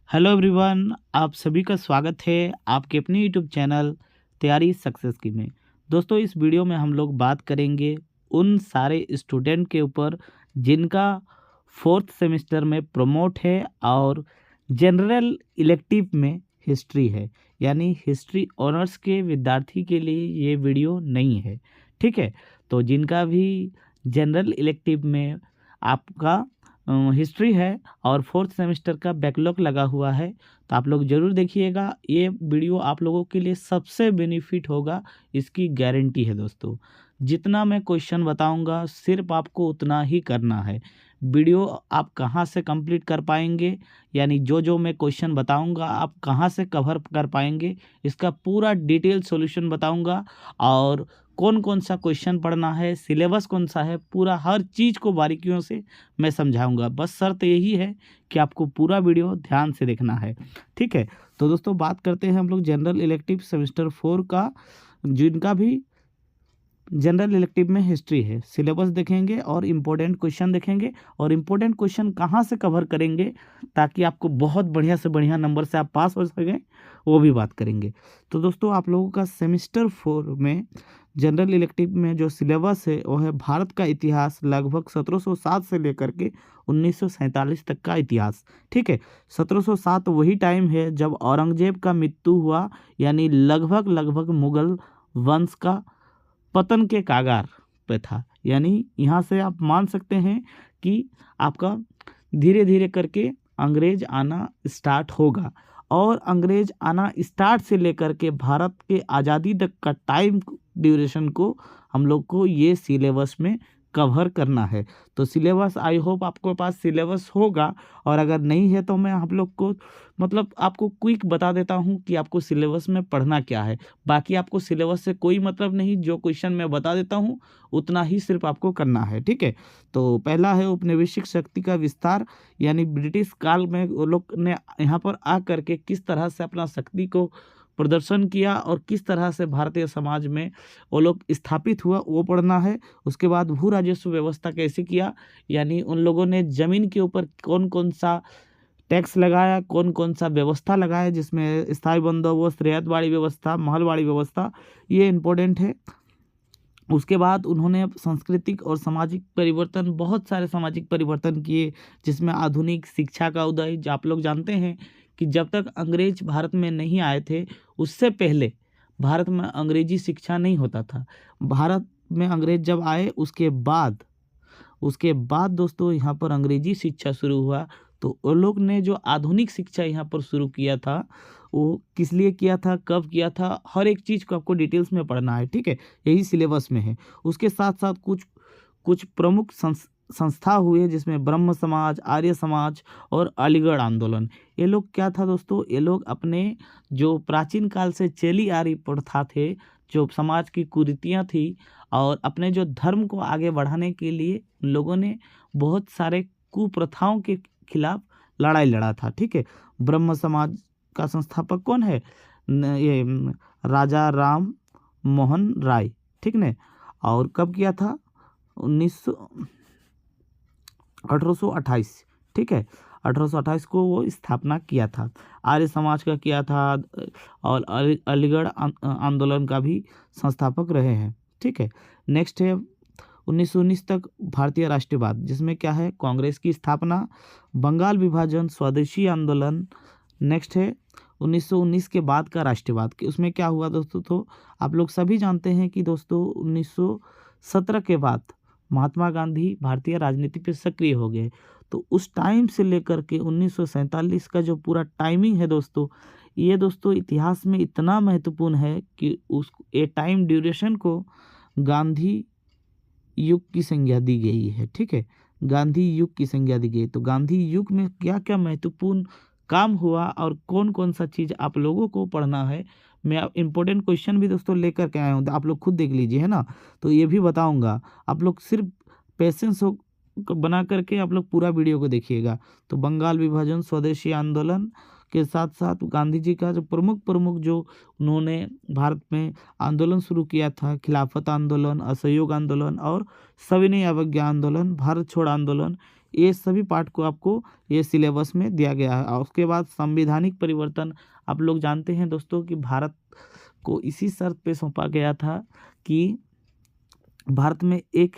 Hello everyone, आप सभी का स्वागत है आपके अपने यूट्यूब चैनल तैयारी सक्सेस की में। दोस्तों, इस वीडियो में हम लोग बात करेंगे उन सारे स्टूडेंट के ऊपर जिनका फोर्थ सेमेस्टर में प्रमोट है और जनरल इलेक्टिव में हिस्ट्री है, यानी हिस्ट्री ऑनर्स के विद्यार्थी के लिए ये वीडियो नहीं है। ठीक है, तो जिनका भी जनरल इलेक्टिव में आपका हिस्ट्री है और फोर्थ सेमेस्टर का बैकलॉग लगा हुआ है, तो आप लोग ज़रूर देखिएगा। ये वीडियो आप लोगों के लिए सबसे बेनिफिट होगा, इसकी गारंटी है दोस्तों। जितना मैं क्वेश्चन बताऊंगा सिर्फ आपको उतना ही करना है। वीडियो आप कहाँ से कंप्लीट कर पाएंगे, यानी जो जो मैं क्वेश्चन बताऊंगा आप कहाँ से कवर कर पाएंगे, इसका पूरा डिटेल सॉल्यूशन बताऊंगा। और कौन कौन सा क्वेश्चन पढ़ना है, सिलेबस कौन सा है, पूरा हर चीज़ को बारीकियों से मैं समझाऊंगा। बस शर्त यही है कि आपको पूरा वीडियो ध्यान से देखना है। ठीक है, तो दोस्तों बात करते हैं हम लोग जनरल इलेक्टिव सेमेस्टर 4 का। जिनका भी जनरल इलेक्टिव में हिस्ट्री है, सिलेबस देखेंगे और इम्पोर्टेंट क्वेश्चन देखेंगे, और इम्पोर्टेंट क्वेश्चन कहाँ से कवर करेंगे ताकि आपको बहुत बढ़िया से बढ़िया नंबर से आप पास हो सकें, वो भी बात करेंगे। तो दोस्तों, आप लोगों का सेमेस्टर 4 में जनरल इलेक्टिव में जो सिलेबस है वो है भारत का इतिहास, लगभग 1707 से लेकर के 1947 तक का इतिहास। ठीक है, 1707 वही टाइम है जब औरंगजेब का मृत्यु हुआ, यानी लगभग लगभग मुगल वंश का पतन के कागार पे था। यानी यहाँ से आप मान सकते हैं कि आपका धीरे धीरे करके अंग्रेज आना स्टार्ट होगा, और अंग्रेज आना स्टार्ट से लेकर के भारत के आज़ादी तक का टाइम ड्यूरेशन को हम लोग को ये सिलेबस में कवर करना है। तो सिलेबस, आई होप आपके पास सिलेबस होगा, और अगर नहीं है तो मैं आप लोग को मतलब आपको क्विक बता देता हूँ कि आपको सिलेबस में पढ़ना क्या है। बाकी आपको सिलेबस से कोई मतलब नहीं, जो क्वेश्चन मैं बता देता हूँ उतना ही सिर्फ आपको करना है। ठीक है, तो पहला है औपनिवेशिक शक्ति का विस्तार, यानी ब्रिटिश काल में वो लोग ने यहाँ पर आ करके किस तरह से अपना शक्ति को प्रदर्शन किया और किस तरह से भारतीय समाज में वो लोग स्थापित हुआ, वो पढ़ना है। उसके बाद भू राजस्व व्यवस्था कैसे किया, यानी उन लोगों ने ज़मीन के ऊपर कौन कौन सा टैक्स लगाया, कौन कौन सा व्यवस्था लगाया, जिसमें स्थायी बंदोबस्त, रियायतवाड़ी व्यवस्था, महलवाड़ी व्यवस्था, ये इम्पोर्टेंट है। उसके बाद उन्होंने सांस्कृतिक और सामाजिक परिवर्तन, बहुत सारे सामाजिक परिवर्तन किए, जिसमें आधुनिक शिक्षा का उदय। जो आप लोग जानते हैं कि जब तक अंग्रेज भारत में नहीं आए थे, उससे पहले भारत में अंग्रेजी शिक्षा नहीं होता था। भारत में अंग्रेज जब आए उसके बाद दोस्तों यहाँ पर अंग्रेजी शिक्षा शुरू हुआ। तो वो लोग ने जो आधुनिक शिक्षा यहाँ पर शुरू किया था, वो किस लिए किया था, कब किया था, हर एक चीज़ को आपको डिटेल्स में पढ़ना है। ठीक है, यही सिलेबस में है। उसके साथ साथ कुछ कुछ प्रमुख संस्था हुए, जिसमें ब्रह्म समाज, आर्य समाज और अलीगढ़ आंदोलन। ये लोग क्या था दोस्तों, ये लोग अपने जो प्राचीन काल से चली आ रही प्रथा थे, जो समाज की कुरीतियाँ थी, और अपने जो धर्म को आगे बढ़ाने के लिए उन लोगों ने बहुत सारे कुप्रथाओं के खिलाफ लड़ाई लड़ा था। ठीक है, ब्रह्म समाज का संस्थापक कौन है, राजा राम मोहन राय। ठीक ने, और कब किया था, 1828। ठीक है, 1828 को वो स्थापना किया था। आर्य समाज का किया था, और अलीगढ़ आंदोलन का भी संस्थापक रहे हैं। ठीक है, नेक्स्ट है 1919 तक भारतीय राष्ट्रवाद, जिसमें क्या है, कांग्रेस की स्थापना, बंगाल विभाजन, स्वदेशी आंदोलन। नेक्स्ट है 1919 के बाद का राष्ट्रवाद, कि उसमें क्या हुआ दोस्तों। तो आप लोग सभी जानते हैं कि दोस्तों 1917 के बाद महात्मा गांधी भारतीय राजनीति पे सक्रिय हो गए। तो उस टाइम से लेकर के 1947 का जो पूरा टाइमिंग है दोस्तों, ये दोस्तों इतिहास में इतना महत्वपूर्ण है कि उस ए टाइम ड्यूरेशन को गांधी युग की संज्ञा दी गई है। ठीक है, गांधी युग की संज्ञा दी गई। तो गांधी युग में क्या क्या महत्वपूर्ण काम हुआ और कौन कौन सा चीज़ आप लोगों को पढ़ना है, मैं इम्पोर्टेंट क्वेश्चन भी दोस्तों लेकर के आया हूँ, आप लोग खुद देख लीजिए, है ना। तो ये भी बताऊँगा, आप लोग सिर्फ पेशेंस हो बना करके आप लोग पूरा वीडियो को देखिएगा। तो बंगाल विभाजन, स्वदेशी आंदोलन के साथ साथ गांधी जी का जो प्रमुख प्रमुख जो उन्होंने भारत में आंदोलन शुरू किया था, खिलाफत आंदोलन, असहयोग आंदोलन और सविनय अवज्ञा आंदोलन, भारत छोड़ आंदोलन, ये सभी पार्ट को आपको ये सिलेबस में दिया गया है। और उसके बाद संवैधानिक परिवर्तन, आप लोग जानते हैं दोस्तों कि भारत को इसी शर्त पे सौंपा गया था कि भारत में एक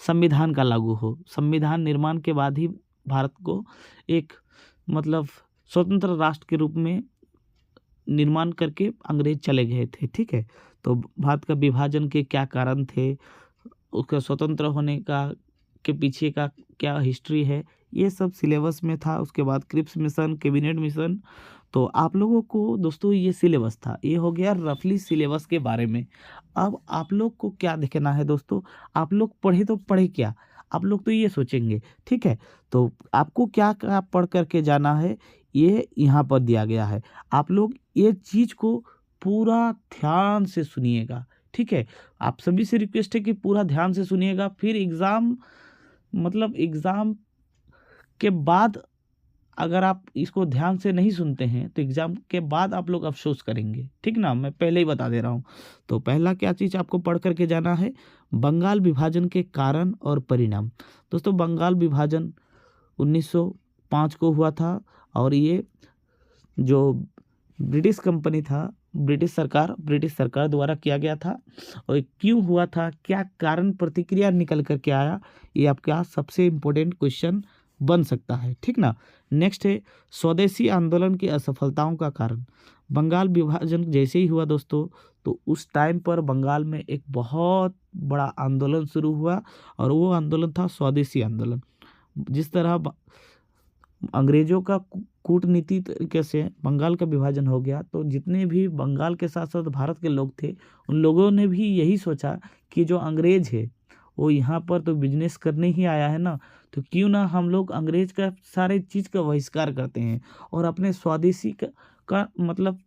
संविधान का लागू हो। संविधान निर्माण के बाद ही भारत को एक मतलब स्वतंत्र राष्ट्र के रूप में निर्माण करके अंग्रेज चले गए थे। ठीक है, तो भारत का विभाजन के क्या कारण थे, उसका स्वतंत्र होने का के पीछे का क्या हिस्ट्री है, ये सब सिलेबस में था। उसके बाद क्रिप्स मिशन, कैबिनेट मिशन, तो आप लोगों को दोस्तों ये सिलेबस था। ये हो गया रफली सिलेबस के बारे में। अब आप लोग को क्या देखना है दोस्तों, आप लोग पढ़े तो पढ़े क्या, आप लोग तो ये सोचेंगे। ठीक है, तो आपको क्या क्या पढ़ करके जाना है ये यहाँ पर दिया गया है। आप लोग ये चीज़ को पूरा ध्यान से सुनिएगा। ठीक है, आप सभी से रिक्वेस्ट है कि पूरा ध्यान से सुनिएगा। फिर एग्ज़ाम मतलब एग्ज़ाम के बाद अगर आप इसको ध्यान से नहीं सुनते हैं तो एग्ज़ाम के बाद आप लोग अफसोस करेंगे। ठीक ना, मैं पहले ही बता दे रहा हूँ। तो पहला क्या चीज़ आपको पढ़ करके जाना है, बंगाल विभाजन के कारण और परिणाम। दोस्तों बंगाल विभाजन 1905 को हुआ था और ये जो ब्रिटिश कंपनी था, ब्रिटिश सरकार द्वारा किया गया था। और क्यों हुआ था, क्या कारण प्रतिक्रिया निकल कर के आया, ये आपका सबसे इम्पोर्टेंट क्वेश्चन बन सकता है। ठीक ना, नेक्स्ट है स्वदेशी आंदोलन की असफलताओं का कारण। बंगाल विभाजन जैसे ही हुआ दोस्तों, तो उस टाइम पर बंगाल में एक बहुत बड़ा आंदोलन शुरू हुआ और वो आंदोलन था स्वदेशी आंदोलन। जिस तरह अंग्रेजों का कूटनीति तरीके से बंगाल का विभाजन हो गया, तो जितने भी बंगाल के साथ साथ भारत के लोग थे, उन लोगों ने भी यही सोचा कि जो अंग्रेज है वो यहाँ पर तो बिजनेस करने ही आया है ना, तो क्यों ना हम लोग अंग्रेज का सारे चीज़ का बहिष्कार करते हैं और अपने स्वदेशी का मतलब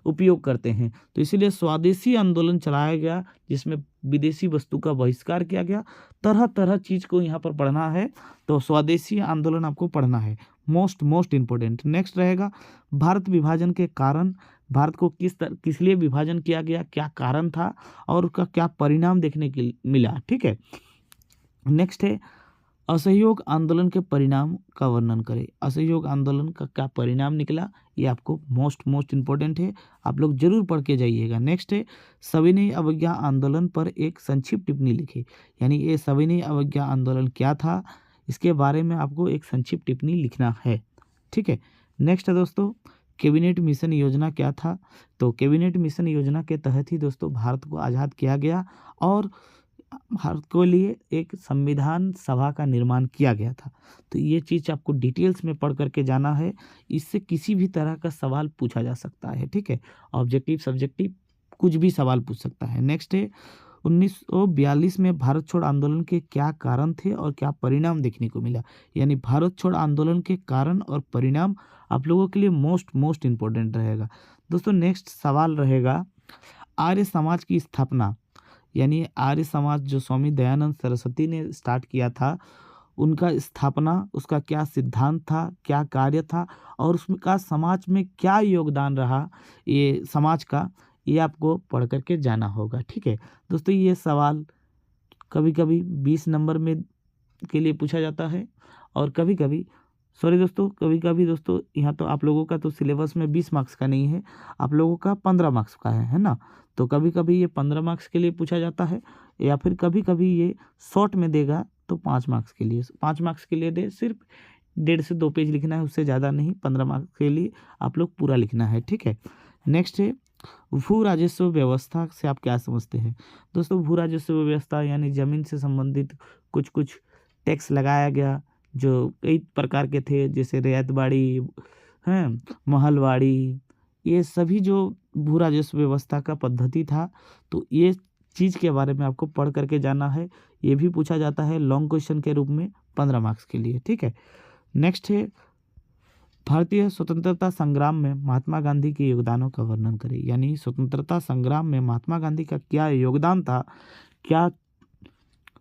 उपयोग करते हैं। तो इसीलिए स्वदेशी आंदोलन चलाया गया जिसमें विदेशी वस्तु का बहिष्कार किया गया। तरह तरह चीज़ को यहाँ पर पढ़ना है, तो स्वदेशी आंदोलन आपको पढ़ना है, मोस्ट इम्पोर्टेंट। नेक्स्ट रहेगा भारत विभाजन के कारण। भारत को किस लिए विभाजन किया गया, क्या कारण था और उसका क्या परिणाम देखने के मिला। ठीक है, नेक्स्ट है असहयोग आंदोलन के परिणाम का वर्णन करें। असहयोग आंदोलन का क्या परिणाम निकला, ये आपको मोस्ट इम्पोर्टेंट है, आप लोग जरूर पढ़ के जाइएगा। नेक्स्ट है सविनय अवज्ञा आंदोलन पर एक संक्षिप्त टिप्पणी लिखे। यानी ये सविनय अवज्ञा आंदोलन क्या था, इसके बारे में आपको एक संक्षिप्त टिप्पणी लिखना है। ठीक है, नेक्स्ट है दोस्तों कैबिनेट मिशन योजना क्या था। तो कैबिनेट मिशन योजना के तहत ही दोस्तों भारत को आज़ाद किया गया और भारत के लिए एक संविधान सभा का निर्माण किया गया था। तो ये चीज़ आपको डिटेल्स में पढ़ करके जाना है, इससे किसी भी तरह का सवाल पूछा जा सकता है। ठीक है, ऑब्जेक्टिव सब्जेक्टिव कुछ भी सवाल पूछ सकता है। नेक्स्ट है 1942 में भारत छोड़ आंदोलन के क्या कारण थे और क्या परिणाम देखने को मिला। यानी भारत छोड़ आंदोलन के कारण और परिणाम आप लोगों के लिए मोस्ट इम्पोर्टेंट रहेगा दोस्तों। नेक्स्ट सवाल रहेगा आर्य समाज की स्थापना। यानी आर्य समाज जो स्वामी दयानंद सरस्वती ने स्टार्ट किया था, उनका स्थापना, उसका क्या सिद्धांत था, क्या कार्य था और उसका समाज में क्या योगदान रहा ये समाज का, ये आपको पढ़ करके जाना होगा। ठीक है दोस्तों, ये सवाल कभी कभी 20 नंबर में के लिए पूछा जाता है और कभी कभी दोस्तों यहाँ तो आप लोगों का तो सिलेबस में 20 मार्क्स का नहीं है, आप लोगों का 15 मार्क्स का है ना। तो कभी कभी ये 15 मार्क्स के लिए पूछा जाता है या फिर कभी कभी ये शॉर्ट में देगा तो 5 मार्क्स के लिए दे, सिर्फ 1.5 से 2 पेज लिखना है, उससे ज़्यादा नहीं। 15 मार्क्स के लिए आप लोग पूरा लिखना है। ठीक है, नेक्स्ट है भू राजस्व व्यवस्था से आप क्या समझते हैं। दोस्तों भू राजस्व व्यवस्था यानी ज़मीन से संबंधित कुछ टैक्स लगाया गया जो कई प्रकार के थे, जैसे रियायतबाड़ी हैं, महलवाड़ी, ये सभी जो भू राजस्व व्यवस्था का पद्धति था। तो ये चीज़ के बारे में आपको पढ़ करके जाना है, ये भी पूछा जाता है लॉन्ग क्वेश्चन के रूप में 15 मार्क्स के लिए। ठीक है, नेक्स्ट है भारतीय स्वतंत्रता संग्राम में महात्मा गांधी के योगदानों का वर्णन करें। यानी स्वतंत्रता संग्राम में महात्मा गांधी का क्या योगदान था, क्या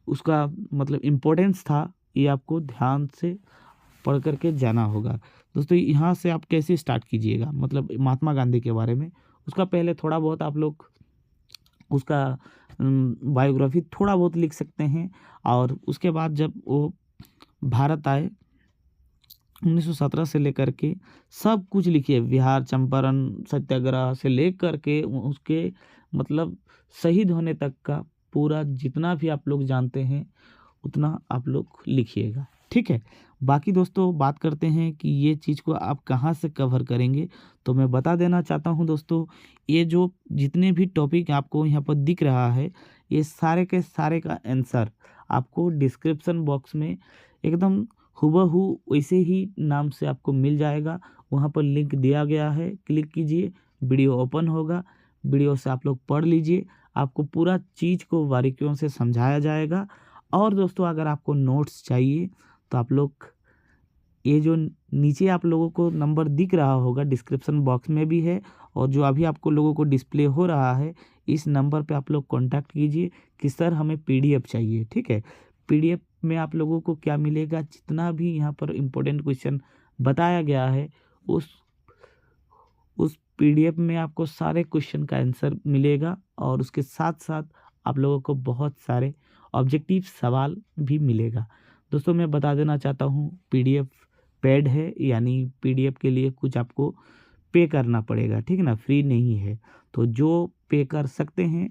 उसका मतलब इम्पोर्टेंस था, ये आपको ध्यान से पढ़ करके जाना होगा दोस्तों। यहाँ से आप कैसे स्टार्ट कीजिएगा, मतलब महात्मा गांधी के बारे में उसका पहले थोड़ा बहुत आप लोग उसका बायोग्राफी थोड़ा बहुत लिख सकते हैं और उसके बाद जब वो भारत आए 1917 से लेकर के सब कुछ लिखिए, बिहार चंपारण सत्याग्रह से लेकर के उसके मतलब शहीद होने तक का पूरा जितना भी आप लोग जानते हैं उतना आप लोग लिखिएगा, ठीक है। बाकी दोस्तों बात करते हैं कि ये चीज़ को आप कहाँ से कवर करेंगे, तो मैं बता देना चाहता हूँ दोस्तों, ये जो जितने भी टॉपिक आपको यहाँ पर दिख रहा है, ये सारे के सारे का आंसर आपको डिस्क्रिप्शन बॉक्स में एकदम हूबहू वैसे ही नाम से आपको मिल जाएगा। वहाँ पर लिंक दिया गया है, क्लिक कीजिए, वीडियो ओपन होगा, वीडियो से आप लोग पढ़ लीजिए, आपको पूरा चीज़ को बारीकियों से समझाया जाएगा। और दोस्तों अगर आपको नोट्स चाहिए तो आप लोग ये जो नीचे आप लोगों को नंबर दिख रहा होगा डिस्क्रिप्शन बॉक्स में भी है, और जो अभी आपको लोगों को डिस्प्ले हो रहा है इस नंबर पे आप लोग कांटेक्ट कीजिए कि सर हमें पीडीएफ चाहिए, ठीक है। पीडीएफ में आप लोगों को क्या मिलेगा, जितना भी यहाँ पर इम्पोर्टेंट क्वेश्चन बताया गया है उस पीडीएफ में आपको सारे क्वेश्चन का आंसर मिलेगा, और उसके साथ साथ आप लोगों को बहुत सारे ऑब्जेक्टिव सवाल भी मिलेगा। दोस्तों मैं बता देना चाहता हूँ पीडीएफ पेड है, यानी पीडीएफ के लिए कुछ आपको पे करना पड़ेगा, ठीक है ना, फ्री नहीं है। तो जो पे कर सकते हैं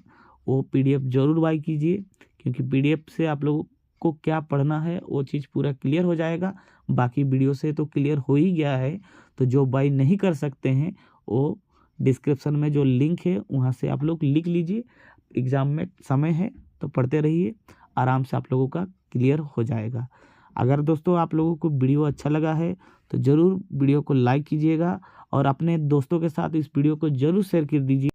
वो पीडीएफ ज़रूर बाई कीजिए, क्योंकि पीडीएफ से आप लोगों को क्या पढ़ना है वो चीज़ पूरा क्लियर हो जाएगा। बाकी वीडियो से तो क्लियर हो ही गया है, तो जो बाई नहीं कर सकते हैं वो डिस्क्रिप्शन में जो लिंक है वहाँ से आप लोग लिख लीजिए। एग्ज़ाम में समय है तो पढ़ते रहिए, आराम से आप लोगों का क्लियर हो जाएगा। अगर दोस्तों आप लोगों को वीडियो अच्छा लगा है तो ज़रूर वीडियो को लाइक कीजिएगा, और अपने दोस्तों के साथ इस वीडियो को ज़रूर शेयर कर दीजिए।